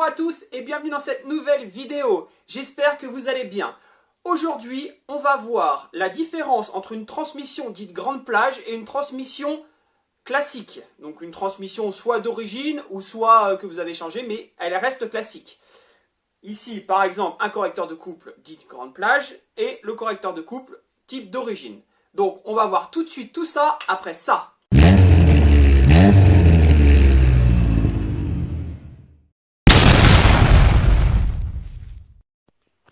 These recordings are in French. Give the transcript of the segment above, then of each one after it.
à tous et bienvenue dans cette nouvelle vidéo. J'espère que vous allez bien. Aujourd'hui, on va voir la différence entre une transmission dite grande plage et une transmission classique. Donc une transmission soit d'origine ou soit que vous avez changé, mais elle reste classique. Ici, par exemple, un correcteur de couple dit grande plage et le correcteur de couple type d'origine. Donc on va voir tout de suite tout ça après ça.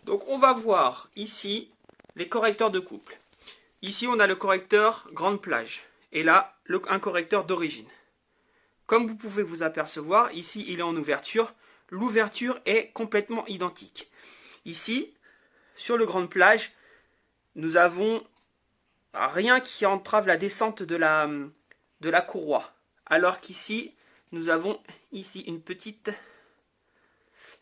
Donc on va voir ici les correcteurs de couple. Ici on a le correcteur grande plage et là un correcteur d'origine. Comme vous pouvez vous apercevoir, ici il est en ouverture. L'ouverture est complètement identique. Ici, sur le grande plage, nous avons rien qui entrave la descente de la courroie. Alors qu'ici, nous avons ici une petite,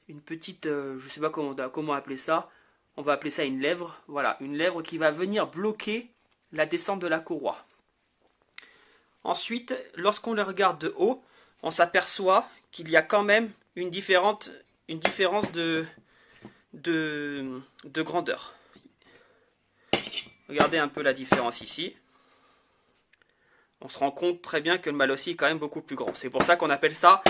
je ne sais pas comment appeler ça. On va appeler ça une lèvre. Voilà, une lèvre qui va venir bloquer la descente de la courroie. Ensuite, lorsqu'on le regarde de haut, on s'aperçoit qu'il y a quand même une différence de grandeur. Regardez un peu la différence ici. On se rend compte très bien que le mâle aussi est quand même beaucoup plus grand. C'est pour ça qu'on appelle ça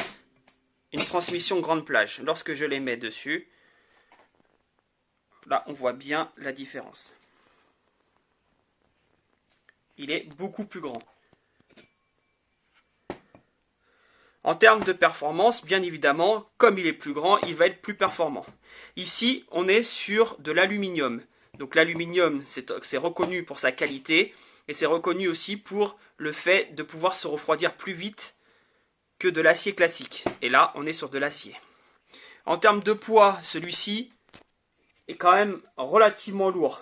une transmission grande plage. Lorsque je les mets dessus, là on voit bien la différence. Il est beaucoup plus grand. En termes de performance, bien évidemment, comme il est plus grand, il va être plus performant. Ici, on est sur de l'aluminium. Donc l'aluminium, c'est reconnu pour sa qualité et c'est reconnu aussi pour le fait de pouvoir se refroidir plus vite que de l'acier classique. Et là, on est sur de l'acier. En termes de poids, celui-ci est quand même relativement lourd.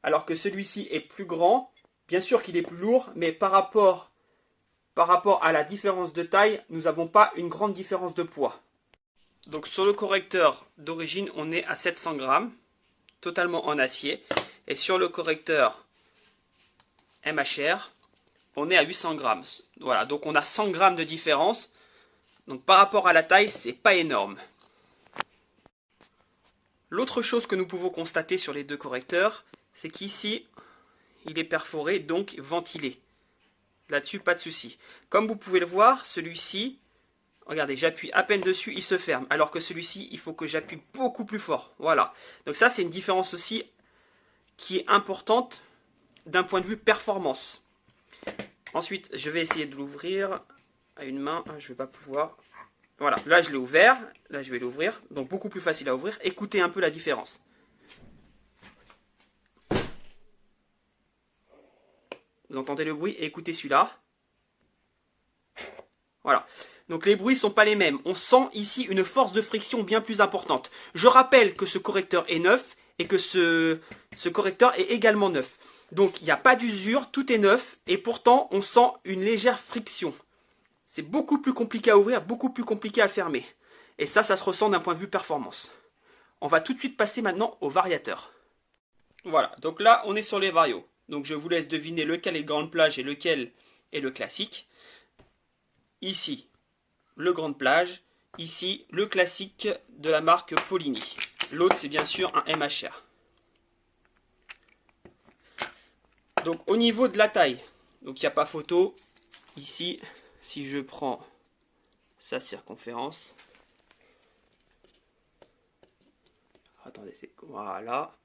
Alors que celui-ci est plus grand. Bien sûr qu'il est plus lourd, mais par rapport à la différence de taille, nous n'avons pas une grande différence de poids. Donc sur le correcteur d'origine, on est à 700 grammes, totalement en acier. Et sur le correcteur MHR, on est à 800 grammes. Voilà, donc on a 100 grammes de différence. Donc par rapport à la taille, c'est pas énorme. L'autre chose que nous pouvons constater sur les deux correcteurs, c'est qu'ici, il est perforé, donc ventilé. Là-dessus, pas de souci. Comme vous pouvez le voir, celui-ci, regardez, j'appuie à peine dessus, il se ferme. Alors que celui-ci, il faut que j'appuie beaucoup plus fort. Voilà. Donc ça, c'est une différence aussi qui est importante d'un point de vue performance. Ensuite, je vais essayer de l'ouvrir à une main. Je ne vais pas pouvoir. Voilà, là je l'ai ouvert. Là, je vais l'ouvrir. Donc beaucoup plus facile à ouvrir. Écoutez un peu la différence. Vous entendez le bruit et écoutez celui-là. Voilà. Donc les bruits ne sont pas les mêmes. On sent ici une force de friction bien plus importante. Je rappelle que ce correcteur est neuf et que ce correcteur est également neuf. Donc il n'y a pas d'usure, tout est neuf et pourtant on sent une légère friction. C'est beaucoup plus compliqué à ouvrir, beaucoup plus compliqué à fermer. Et ça se ressent d'un point de vue performance. On va tout de suite passer maintenant au variateur. Voilà, donc là on est sur les varios. Donc je vous laisse deviner lequel est grande plage et lequel est le classique. Ici, le grande plage. Ici, le classique de la marque Polini. L'autre, c'est bien sûr un MHR. Donc au niveau de la taille, donc il n'y a pas photo. Ici, si je prends sa circonférence. Attendez, voilà.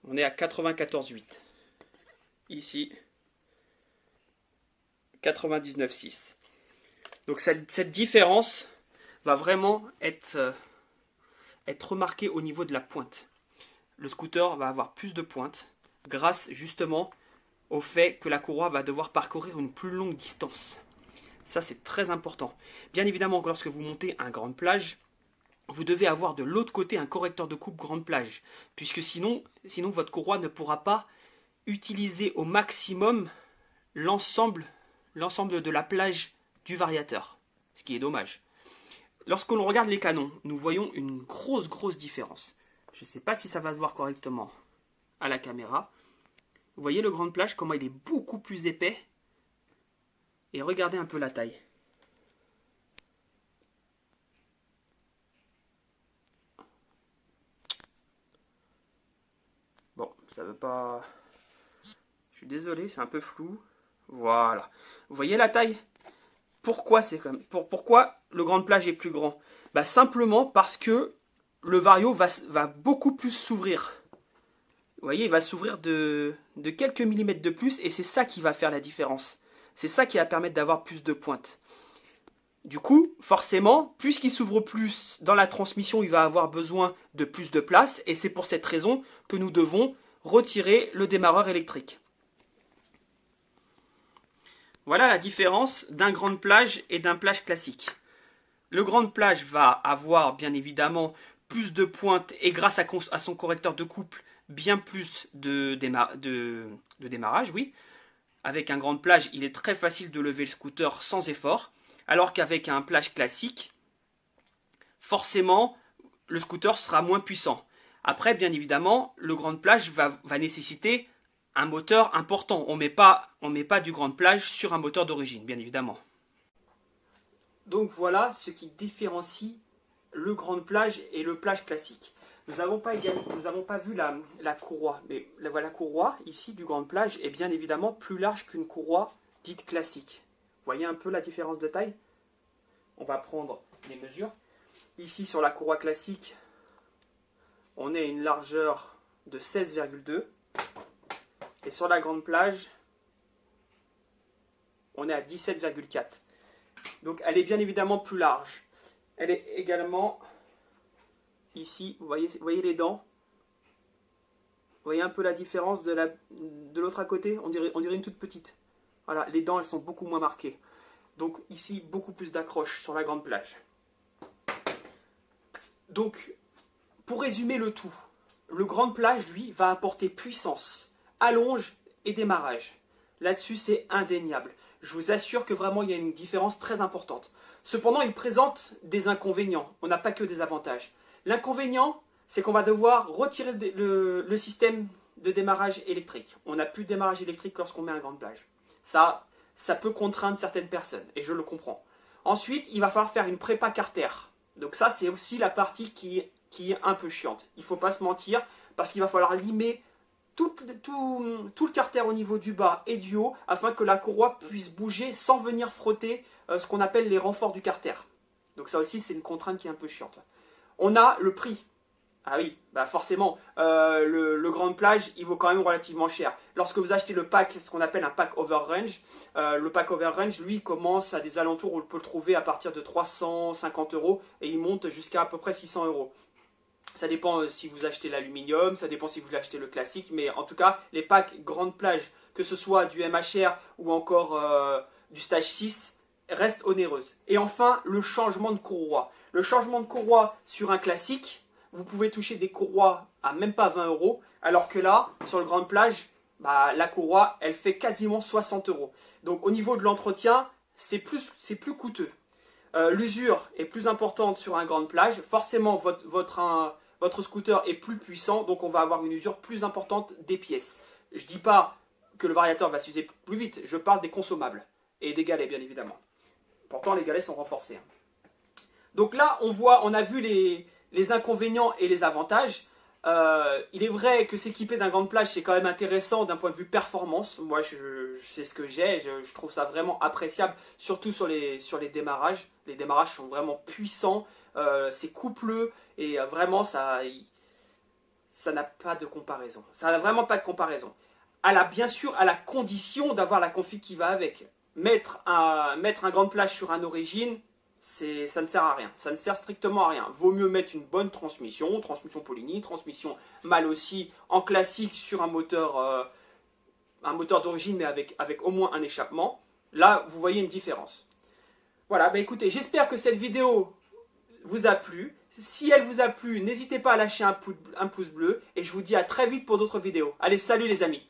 On est à 94,8. Ici, 99,6. Donc cette différence va vraiment être remarquée au niveau de la pointe. Le scooter va avoir plus de pointe grâce justement au fait que la courroie va devoir parcourir une plus longue distance. Ça c'est très important. Bien évidemment que lorsque vous montez un grande plage, vous devez avoir de l'autre côté un correcteur de coupe grande plage. Puisque sinon votre courroie ne pourra pas utiliser au maximum l'ensemble de la plage du variateur, ce qui est dommage. Lorsque l'on regarde les canons, nous voyons une grosse différence. Je ne sais pas si ça va se voir correctement à la caméra. Vous voyez le grande plage, comment il est beaucoup plus épais. Et regardez un peu la taille. Ça veut pas... Je suis désolé, c'est un peu flou. Voilà. Vous voyez la taille? Pourquoi c'est comme... Pourquoi le grand plage est plus grand? Bah, simplement parce que le Vario va beaucoup plus s'ouvrir. Vous voyez, il va s'ouvrir de quelques millimètres de plus et c'est ça qui va faire la différence. C'est ça qui va permettre d'avoir plus de pointes. Du coup, forcément, puisqu'il s'ouvre plus dans la transmission, il va avoir besoin de plus de place et c'est pour cette raison que nous devons retirer le démarreur électrique. Voilà la différence d'un grand plage et d'un plage classique. Le grand plage va avoir bien évidemment plus de pointes et grâce à son correcteur de couple, bien plus de démarrage, oui. Avec un grand plage, il est très facile de lever le scooter sans effort. Alors qu'avec un plage classique, forcément, le scooter sera moins puissant. Après, bien évidemment, le grand plage va nécessiter un moteur important. On met pas du grand plage sur un moteur d'origine, bien évidemment. Donc voilà ce qui différencie le grand plage et le plage classique. Nous n'avons pas vu la courroie, mais la courroie ici du grand plage est bien évidemment plus large qu'une courroie dite classique. Vous voyez un peu la différence de taille? On va prendre les mesures. Ici, sur la courroie classique, on est à une largeur de 16,2. Et sur la grande plage, on est à 17,4. Donc, elle est bien évidemment plus large. Elle est également, ici, vous voyez les dents? Vous voyez un peu la différence de l'autre à côté? On dirait une toute petite. Voilà, les dents, elles sont beaucoup moins marquées. Donc ici, beaucoup plus d'accroche sur la grande plage. Donc, pour résumer le tout, le grand plage, lui, va apporter puissance, allonge et démarrage. Là-dessus, c'est indéniable. Je vous assure que vraiment, il y a une différence très importante. Cependant, il présente des inconvénients. On n'a pas que des avantages. L'inconvénient, c'est qu'on va devoir retirer le système de démarrage électrique. On n'a plus de démarrage électrique lorsqu'on met un grand plage. Ça peut contraindre certaines personnes, et je le comprends. Ensuite, il va falloir faire une prépa carter. Donc ça, c'est aussi la partie qui est un peu chiante. Il ne faut pas se mentir, parce qu'il va falloir limer tout le carter au niveau du bas et du haut, afin que la courroie puisse bouger sans venir frotter ce qu'on appelle les renforts du carter. Donc ça aussi, c'est une contrainte qui est un peu chiante. On a le prix. Ah oui, bah forcément, le grand plage, il vaut quand même relativement cher. Lorsque vous achetez le pack, ce qu'on appelle un pack overrange, le pack overrange, lui, commence à des alentours où on peut le trouver à partir de 350 € et il monte jusqu'à à peu près 600 €. Ça dépend si vous achetez l'aluminium, ça dépend si vous achetez le classique, mais en tout cas, les packs grande plage, que ce soit du MHR ou encore du Stage 6, restent onéreuses. Et enfin, le changement de courroie. Le changement de courroie sur un classique, vous pouvez toucher des courroies à même pas 20 €, alors que là, sur le grand plage, bah, la courroie, elle fait quasiment 60 €. Donc au niveau de l'entretien, c'est plus coûteux. L'usure est plus importante sur un grand plage. Forcément, votre scooter est plus puissant, donc on va avoir une usure plus importante des pièces. Je ne dis pas que le variateur va s'user plus vite, je parle des consommables et des galets, bien évidemment. Pourtant, les galets sont renforcés. Donc là, on a vu les inconvénients et les avantages. Il est vrai que s'équiper d'un grand plage, c'est quand même intéressant d'un point de vue performance. Moi, je sais ce que j'ai, je trouve ça vraiment appréciable, surtout sur les démarrages. Les démarrages sont vraiment puissants, c'est coupleux, et vraiment, ça n'a pas de comparaison. Ça n'a vraiment pas de comparaison. Bien sûr, à la condition d'avoir la config qui va avec. Mettre un grand plage sur un origine, ça ne sert à rien, ça ne sert strictement à rien. Vaut mieux mettre une bonne transmission Polini, transmission mal aussi en classique sur un moteur d'origine mais avec au moins un échappement. Là, vous voyez une différence. Voilà, bah écoutez, j'espère que cette vidéo vous a plu. Si elle vous a plu, n'hésitez pas à lâcher un pouce bleu et je vous dis à très vite pour d'autres vidéos. Allez, salut les amis!